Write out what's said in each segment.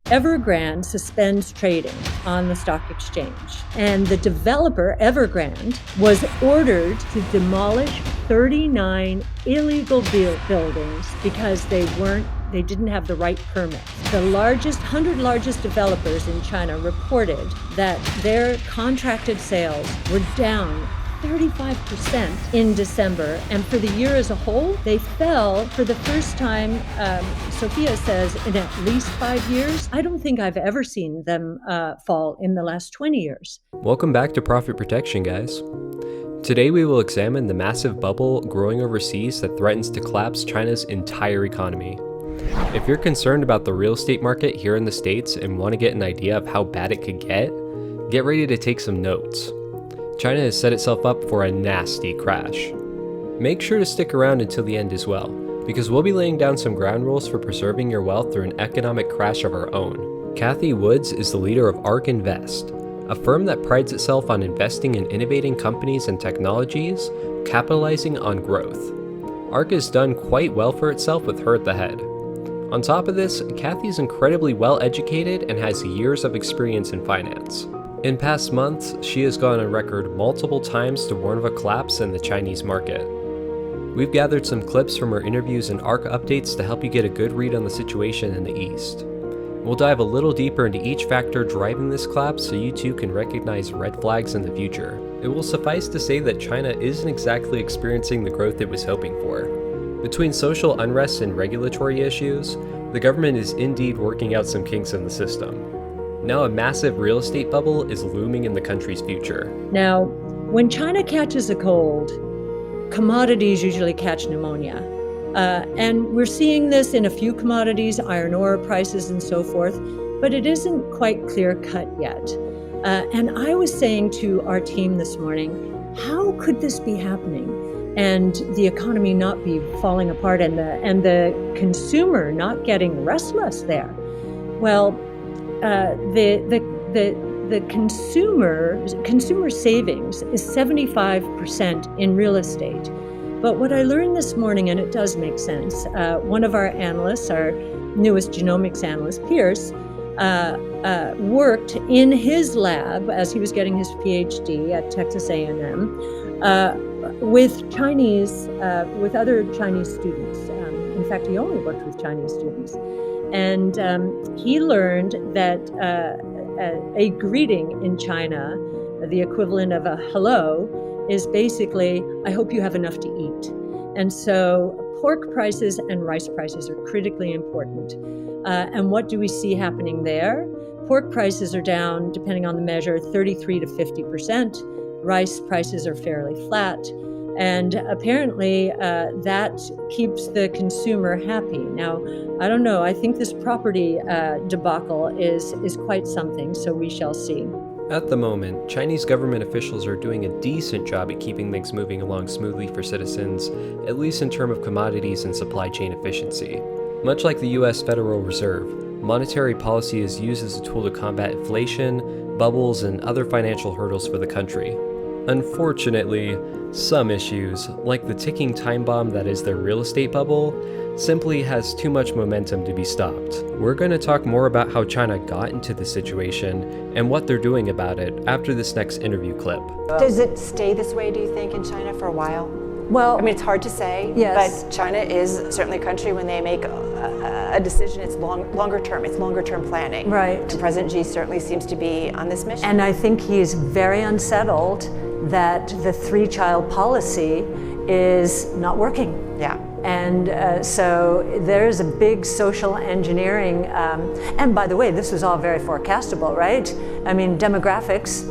Evergrande suspends trading on the stock exchange, and the developer, Evergrande, was ordered to demolish 39 illegal buildings because they didn't have the right permit. The 100 largest developers in China reported that their contracted sales were down 35% in December, and for the year as a whole, they fell for the first time, Sophia says, in at least 5 years. I don't think I've ever seen them fall in the last 20 years. Welcome back to Profit Protection, guys. Today we will examine the massive bubble growing overseas that threatens to collapse China's entire economy. If you're concerned about the real estate market here in the States and want to get an idea of how bad it could get ready to take some notes. China has set itself up for a nasty crash. Make sure to stick around until the end as well, because we'll be laying down some ground rules for preserving your wealth through an economic crash of our own. Cathie Woods is the leader of ARK Invest, a firm that prides itself on investing in innovating companies and technologies, capitalizing on growth. ARK has done quite well for itself with her at the head. On top of this, Cathie is incredibly well educated and has years of experience in finance. In past months, she has gone on record multiple times to warn of a collapse in the Chinese market. We've gathered some clips from her interviews and ARK updates to help you get a good read on the situation in the East. We'll dive a little deeper into each factor driving this collapse so you too can recognize red flags in the future. It will suffice to say that China isn't exactly experiencing the growth it was hoping for. Between social unrest and regulatory issues, the government is indeed working out some kinks in the system. Now a massive real estate bubble is looming in the country's future. Now, when China catches a cold, commodities usually catch pneumonia. And we're seeing this in a few commodities, iron ore prices and so forth, but it isn't quite clear-cut yet. And I was saying to our team this morning, how could this be happening and the economy not be falling apart and the consumer not getting restless there? Well, the consumer savings is 75% in real estate. But what I learned this morning, and it does make sense, one of our analysts, our newest genomics analyst, Pierce, worked in his lab as he was getting his PhD at Texas A&M with other Chinese students. In fact, he only worked with Chinese students. And he learned that a greeting in China, the equivalent of a hello, is basically, I hope you have enough to eat. And so pork prices and rice prices are critically important. And what do we see happening there? Pork prices are down, depending on the measure, 33 to 50%. Rice prices are fairly flat. And apparently that keeps the consumer happy. Now, I don't know, I think this property debacle is quite something, so we shall see. At the moment, Chinese government officials are doing a decent job at keeping things moving along smoothly for citizens, at least in terms of commodities and supply chain efficiency. Much like the US Federal Reserve, monetary policy is used as a tool to combat inflation, bubbles, and other financial hurdles for the country. Unfortunately, some issues, like the ticking time bomb that is their real estate bubble, simply has too much momentum to be stopped. We're going to talk more about how China got into this situation and what they're doing about it after this next interview clip. Does it stay this way, do you think, in China for a while? Well, I mean, it's hard to say, yes. But China is certainly a country when they make a decision, it's longer term planning. Right. And President Xi certainly seems to be on this mission. And I think he's very unsettled that the three-child policy is not working. Yeah. And so there's a big social engineering. And by the way, this was all very forecastable, right? I mean, demographics,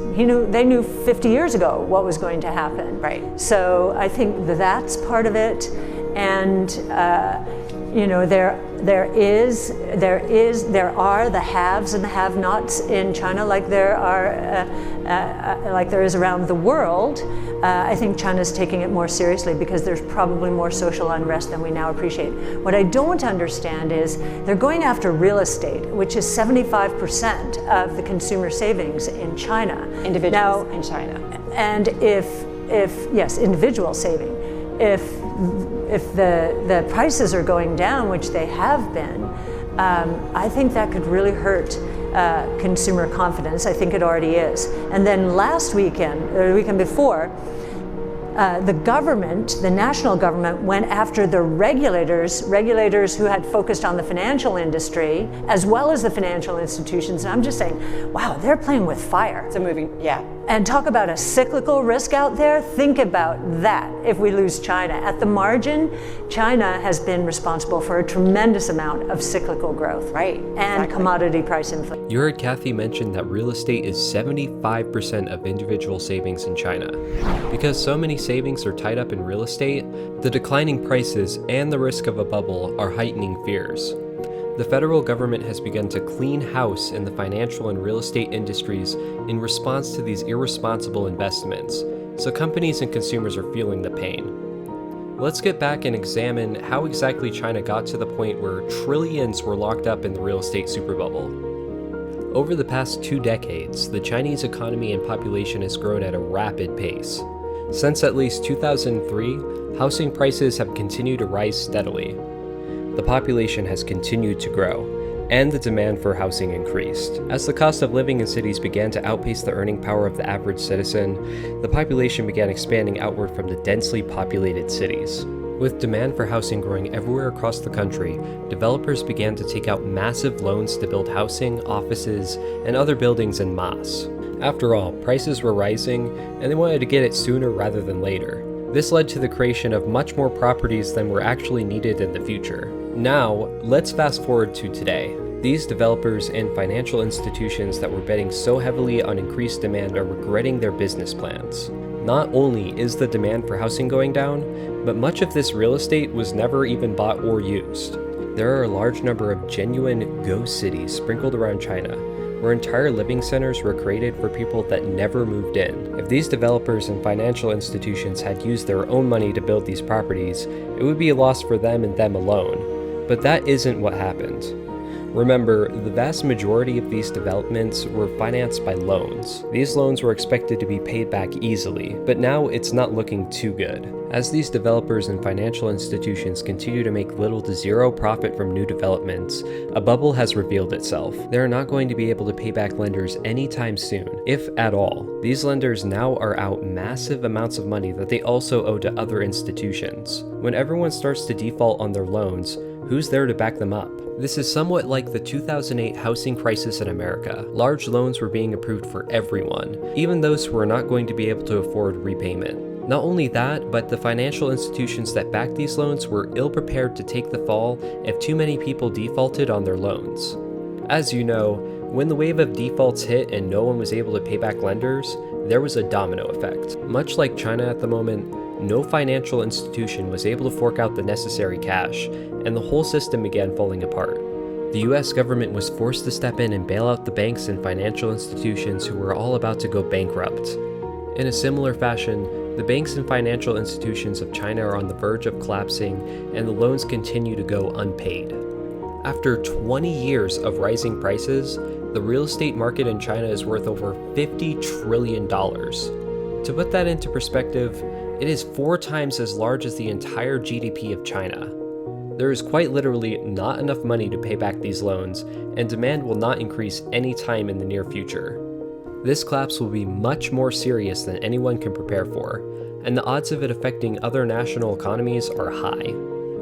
they knew 50 years ago what was going to happen. Right. So I think that's part of it. And there are the haves and the have-nots in China, like there is around the world. I think China's taking it more seriously because there's probably more social unrest than we now appreciate. What I don't understand is they're going after real estate, which is 75% of the consumer savings in China. Individuals in China. And if individual saving, if the prices are going down, which they have been, I think that could really hurt consumer confidence. I think it already is. And then last weekend, or the weekend before, the government, the national government, went after the regulators who had focused on the financial industry, as well as the financial institutions. And I'm just saying, wow, they're playing with fire. It's a moving, yeah. And talk about a cyclical risk out there. Think about that if we lose China. At the margin, China has been responsible for a tremendous amount of cyclical growth. Right, And exactly. commodity price inflation. You heard Cathie mention that real estate is 75% of individual savings in China. Because so many savings are tied up in real estate, the declining prices and the risk of a bubble are heightening fears. The federal government has begun to clean house in the financial and real estate industries in response to these irresponsible investments, so companies and consumers are feeling the pain. Let's get back and examine how exactly China got to the point where trillions were locked up in the real estate superbubble. Over the past 2 decades, the Chinese economy and population has grown at a rapid pace. Since at least 2003, housing prices have continued to rise steadily. The population has continued to grow, and the demand for housing increased. As the cost of living in cities began to outpace the earning power of the average citizen, the population began expanding outward from the densely populated cities. With demand for housing growing everywhere across the country, developers began to take out massive loans to build housing, offices, and other buildings en masse. After all, prices were rising, and they wanted to get it sooner rather than later. This led to the creation of much more properties than were actually needed in the future. Now, let's fast forward to today. These developers and financial institutions that were betting so heavily on increased demand are regretting their business plans. Not only is the demand for housing going down, but much of this real estate was never even bought or used. There are a large number of genuine ghost cities sprinkled around China, where entire living centers were created for people that never moved in. If these developers and financial institutions had used their own money to build these properties, it would be a loss for them and them alone. But that isn't what happened. Remember, the vast majority of these developments were financed by loans. These loans were expected to be paid back easily, but now it's not looking too good. As these developers and financial institutions continue to make little to zero profit from new developments, a bubble has revealed itself. They are not going to be able to pay back lenders anytime soon, if at all. These lenders now are out massive amounts of money that they also owe to other institutions. When everyone starts to default on their loans, who's there to back them up? This is somewhat like the 2008 housing crisis in America. Large loans were being approved for everyone, even those who were not going to be able to afford repayment. Not only that, but the financial institutions that backed these loans were ill-prepared to take the fall if too many people defaulted on their loans. As you know, when the wave of defaults hit and no one was able to pay back lenders, there was a domino effect. Much like China at the moment, no financial institution was able to fork out the necessary cash, and the whole system began falling apart. The US government was forced to step in and bail out the banks and financial institutions who were all about to go bankrupt. In a similar fashion, the banks and financial institutions of China are on the verge of collapsing, and the loans continue to go unpaid. After 20 years of rising prices, the real estate market in China is worth over $50 trillion. To put that into perspective, it is 4 times as large as the entire GDP of China. There is quite literally not enough money to pay back these loans, and demand will not increase any time in the near future. This collapse will be much more serious than anyone can prepare for, and the odds of it affecting other national economies are high.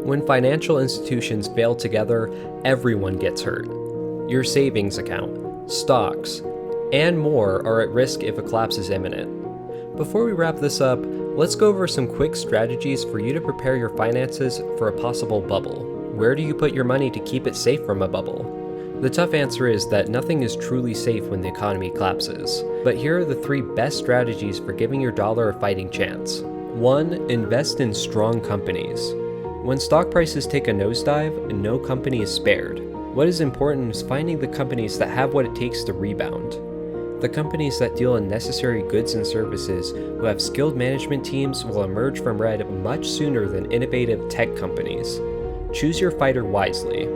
When financial institutions fail together, everyone gets hurt. Your savings account, stocks, and more are at risk if a collapse is imminent. Before we wrap this up, let's go over some quick strategies for you to prepare your finances for a possible bubble. Where do you put your money to keep it safe from a bubble? The tough answer is that nothing is truly safe when the economy collapses. But here are the 3 best strategies for giving your dollar a fighting chance. 1. Invest in strong companies. When stock prices take a nosedive, no company is spared. What is important is finding the companies that have what it takes to rebound. The companies that deal in necessary goods and services who have skilled management teams will emerge from red much sooner than innovative tech companies. Choose your fighter wisely.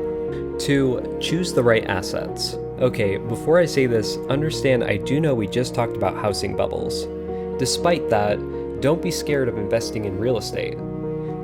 2. Choose the right assets. Okay, before I say this, understand I do know we just talked about housing bubbles. Despite that, don't be scared of investing in real estate.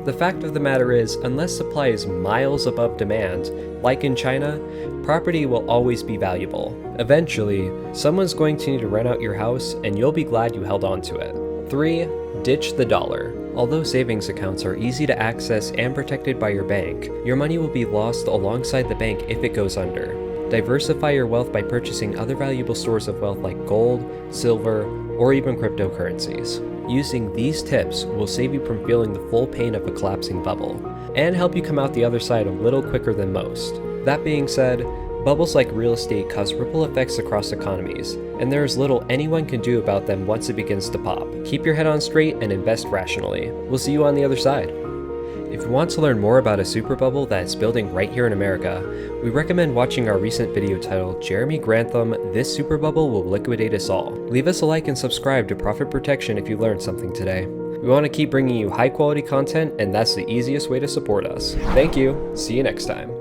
The fact of the matter is, unless supply is miles above demand, like in China, property will always be valuable. Eventually, someone's going to need to rent out your house, and you'll be glad you held on to it. 3. Ditch the dollar. Although savings accounts are easy to access and protected by your bank, your money will be lost alongside the bank if it goes under. Diversify your wealth by purchasing other valuable stores of wealth like gold, silver, or even cryptocurrencies. Using these tips will save you from feeling the full pain of a collapsing bubble, and help you come out the other side a little quicker than most. That being said, bubbles like real estate cause ripple effects across economies, and there is little anyone can do about them once it begins to pop. Keep your head on straight and invest rationally. We'll see you on the other side. If you want to learn more about a super bubble that is building right here in America, we recommend watching our recent video titled Jeremy Grantham, This Super Bubble Will Liquidate Us All. Leave us a like and subscribe to Profit Protection if you learned something today. We want to keep bringing you high quality content, and that's the easiest way to support us. Thank you. See you next time.